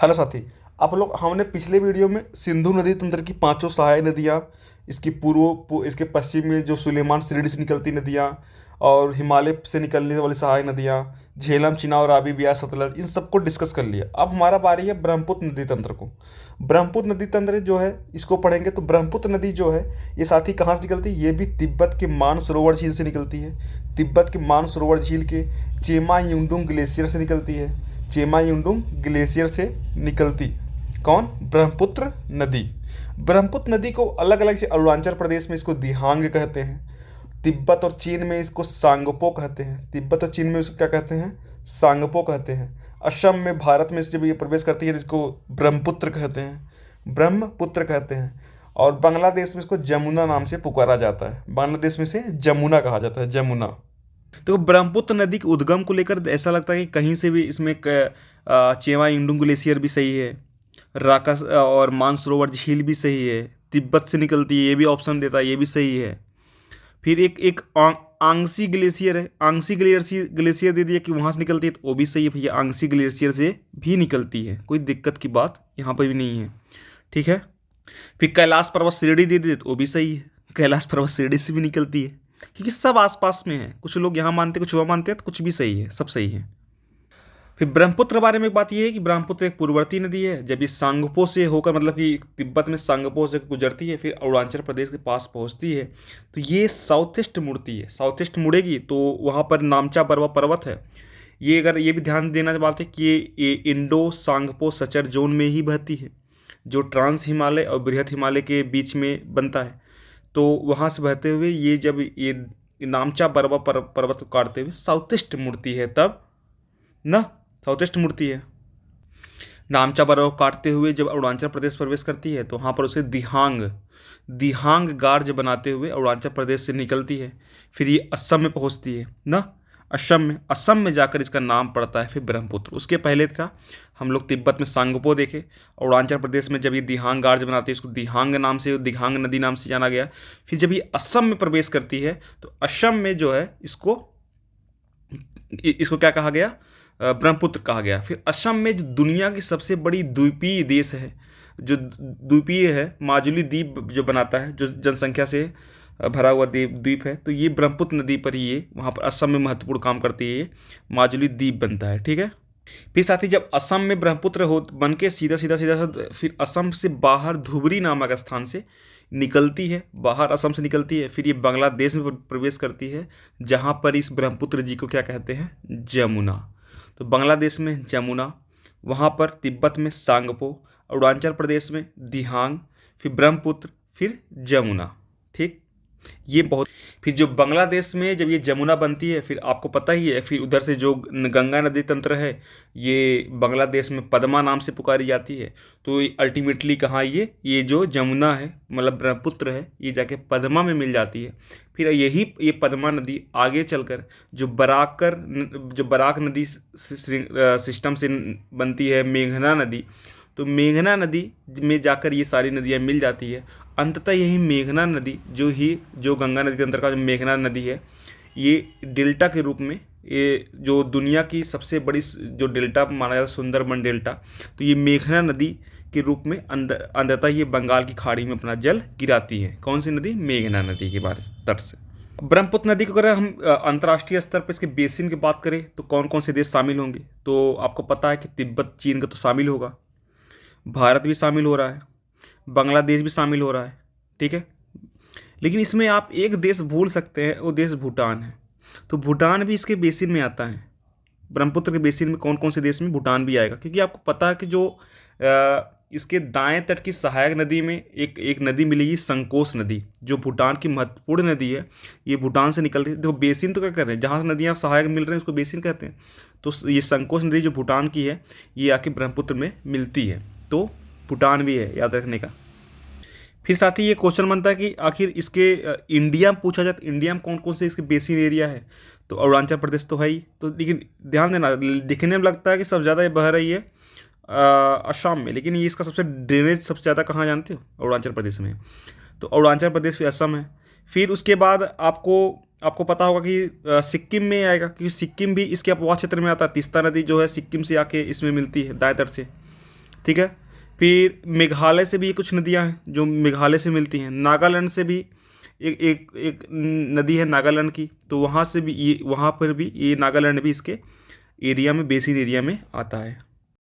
Hello साथी, आप लोग हमने पिछले वीडियो में सिंधु नदी तंत्र की पांचों सहायक नदियाँ, इसकी इसके पश्चिम में जो सुलेमान श्रेणी से निकलती नदियाँ और हिमालय से निकलने वाली सहायक नदियाँ, झेलम, चिनाब, रावी, ब्यास, सतलज, इन सबको डिस्कस कर लिया। अब हमारा बारी है ब्रह्मपुत्र नदी तंत्र को। ब्रह्मपुत्र नदी तंत्र जो है इसको पढ़ेंगे तो ब्रह्मपुत्र नदी जो है ये साथी कहाँ से निकलती है? ये भी तिब्बत के मानसरोवर झील से निकलती है। तिब्बत के मानसरोवर झील के चेमा युंडुंग ग्लेशियर से निकलती है। चेमा युंडुंग ग्लेशियर से निकलती कौन? ब्रह्मपुत्र नदी। ब्रह्मपुत्र नदी को अलग अलग से अरुणाचल प्रदेश में इसको दिहांग कहते हैं, तिब्बत और चीन में इसको सांगपो कहते हैं। तिब्बत और चीन में इसको क्या कहते हैं? सांगपो कहते हैं। असम में, भारत में जब ये प्रवेश करती है तो इसको ब्रह्मपुत्र कहते हैं, ब्रह्मपुत्र कहते हैं। और बांग्लादेश में इसको जमुना नाम से पुकारा जाता है। बांग्लादेश में से जमुना कहा जाता है, जमुना। तो ब्रह्मपुत्र नदी के उद्गम को लेकर ऐसा लगता है कि कहीं से भी इसमें चेमा युंडुंग ग्लेशियर भी सही है, राका और मानसरोवर झील भी सही है, तिब्बत से निकलती है ये भी ऑप्शन देता है, ये भी सही है। फिर एक एक आंगसी ग्लेशियर है, आंगसी ग्लेशियर दे दिया कि वहाँ से निकलती है, तो वो भी सही है भैया, आंगसी ग्लेशियर से भी निकलती है, कोई दिक्कत की बात यहाँ पर भी नहीं है। ठीक है। फिर कैलाश पर्वत श्रेणी दे दी तो वो भी सही है, कैलाश पर्वत श्रेणी से भी निकलती है, क्योंकि सब आसपास में है। कुछ लोग यहाँ मानते कुछ वहाँ मानते हैं, तो कुछ भी सही है, सब सही है। फिर ब्रह्मपुत्र के बारे में एक बात यह है कि ब्रह्मपुत्र एक पूर्ववर्ती नदी है। जब ये सांगपो से होकर, मतलब कि तिब्बत में सांगपो से गुजरती है, फिर अरुणाचल प्रदेश के पास पहुंचती है, तो ये साउथ ईस्ट मुड़ती है। साउथ ईस्ट मुड़ेगी तो वहाँ पर नामचा बरवा पर्वत है। ये अगर ये भी ध्यान देना चाहते हैं कि ये इंडो सांगपो सचर जोन में ही बहती है, जो ट्रांस हिमालय और बृहत हिमालय के बीच में बनता है। तो वहाँ से बहते हुए ये जब ये नामचा बरवा पर्वत को काटते हुए साउथ ईस्ट मुड़ती है, तब ना साउथ ईस्ट मुड़ती है। नामचा बरवा काटते हुए जब अरुणाचल प्रदेश प्रवेश करती है, तो वहाँ पर उसे दिहांग दिहांग गार्ज बनाते हुए अरुणाचल प्रदेश से निकलती है। फिर ये असम में पहुँचती है ना, असम में जाकर इसका नाम पड़ता है फिर ब्रह्मपुत्र। उसके पहले था, हम लोग तिब्बत में सांगपो देखे, अरुणाचल प्रदेश में जब ये दिहांग गार्ज बनाती है, इसको दिहांग नाम से, दिहांग नदी नाम से जाना गया। फिर जब ये असम में प्रवेश करती है, तो असम में जो है इसको इसको क्या कहा गया? ब्रह्मपुत्र कहा गया। फिर असम में जो दुनिया की सबसे बड़ी द्वीपीय देश है, जो द्वीपीय है, माजुली द्वीप जो बनाता है, जो जनसंख्या से भरा हुआ द्वीप है, तो ये ब्रह्मपुत्र नदी पर ही ये वहाँ पर असम में महत्वपूर्ण काम करती है, ये माजुली द्वीप बनता है। ठीक है। फिर साथ ही जब असम में ब्रह्मपुत्र हो बन के सीधा सीधा सीधा फिर असम से बाहर धुबरी नामक स्थान से निकलती है, बाहर असम से निकलती है, फिर ये बांग्लादेश में प्रवेश करती है, जहाँ पर इस ब्रह्मपुत्र जी को क्या कहते हैं? जमुना। तो बांग्लादेश में जमुना, वहाँ पर तिब्बत में सांगपो, अरुणाचल प्रदेश में दिहांग, फिर ब्रह्मपुत्र, फिर जमुना। ठीक। ये बहुत। फिर जो बांग्लादेश में जब ये जमुना बनती है, फिर आपको पता ही है, फिर उधर से जो गंगा नदी तंत्र है, ये बांग्लादेश में पद्मा नाम से पुकारी जाती है। तो अल्टीमेटली कहाँ ये जो जमुना है, मतलब ब्रह्मपुत्र है, ये जाके पद्मा में मिल जाती है। फिर ये पद्मा नदी आगे चलकर जो बराक नदी सिस्टम से बनती है, मेघना नदी, तो मेघना नदी में जाकर ये सारी नदियाँ मिल जाती है। अंततः यही मेघना नदी जो गंगा नदी के अंतर्गत जो मेघना नदी है, ये डेल्टा के रूप में, ये जो दुनिया की सबसे बड़ी जो डेल्टा माना जाता है, सुंदरबन डेल्टा, तो ये मेघना नदी के रूप में अंततः ये बंगाल की खाड़ी में अपना जल गिराती है। कौन सी नदी? मेघना नदी के तट से। ब्रह्मपुत्र नदी को अगर हम अंतर्राष्ट्रीय स्तर पर इसके बेसिन की बात करें, तो कौन कौन से देश शामिल होंगे? तो आपको पता है कि तिब्बत, चीन का तो शामिल होगा, भारत भी शामिल हो रहा है, बांग्लादेश भी शामिल हो रहा है। ठीक है। लेकिन इसमें आप एक देश भूल सकते हैं, वो देश भूटान है। तो भूटान भी इसके बेसिन में आता है। ब्रह्मपुत्र के बेसिन में कौन कौन से देश में? भूटान भी आएगा, क्योंकि आपको पता है कि जो इसके दाएं तट की सहायक नदी में एक नदी मिलेगी, संकोश नदी, जो भूटान की महत्वपूर्ण नदी है। ये भूटान से निकल रही है। देखो बेसिन तो क्या कहते हैं, जहाँ से नदियाँ सहायक मिल रही हैं उसको बेसिन कहते हैं। तो ये संकोश नदी जो भूटान की है, ये आके ब्रह्मपुत्र में मिलती है, तो भूटान भी है, याद रखने का। फिर साथ ही ये क्वेश्चन बनता है कि आखिर इसके इंडिया में पूछा जाए तो इंडिया में कौन कौन से इसके बेसिन एरिया है? तो अरुणाचल प्रदेश तो है ही, तो लेकिन ध्यान देना, दिखने में लगता है कि सबसे ज़्यादा ये बह रही है असम में, लेकिन ये इसका सबसे ड्रेनेज सबसे ज़्यादा कहाँ जानते हो? अरुणाचल प्रदेश में। तो अरुणाचल प्रदेश फिर असम है। फिर उसके बाद आपको पता होगा कि सिक्किम में आएगा, क्योंकि सिक्किम भी इसके अपवाह क्षेत्र में आता है। तीस्ता नदी जो है सिक्किम से आके इसमें मिलती है दाएं तट से। ठीक है। फिर मेघालय से भी कुछ नदियाँ हैं जो मेघालय से मिलती हैं। नागालैंड से भी एक एक एक नदी है नागालैंड की, तो वहाँ से भी ये, वहाँ पर भी ये नागालैंड भी इसके एरिया में, बेसिन एरिया में आता है।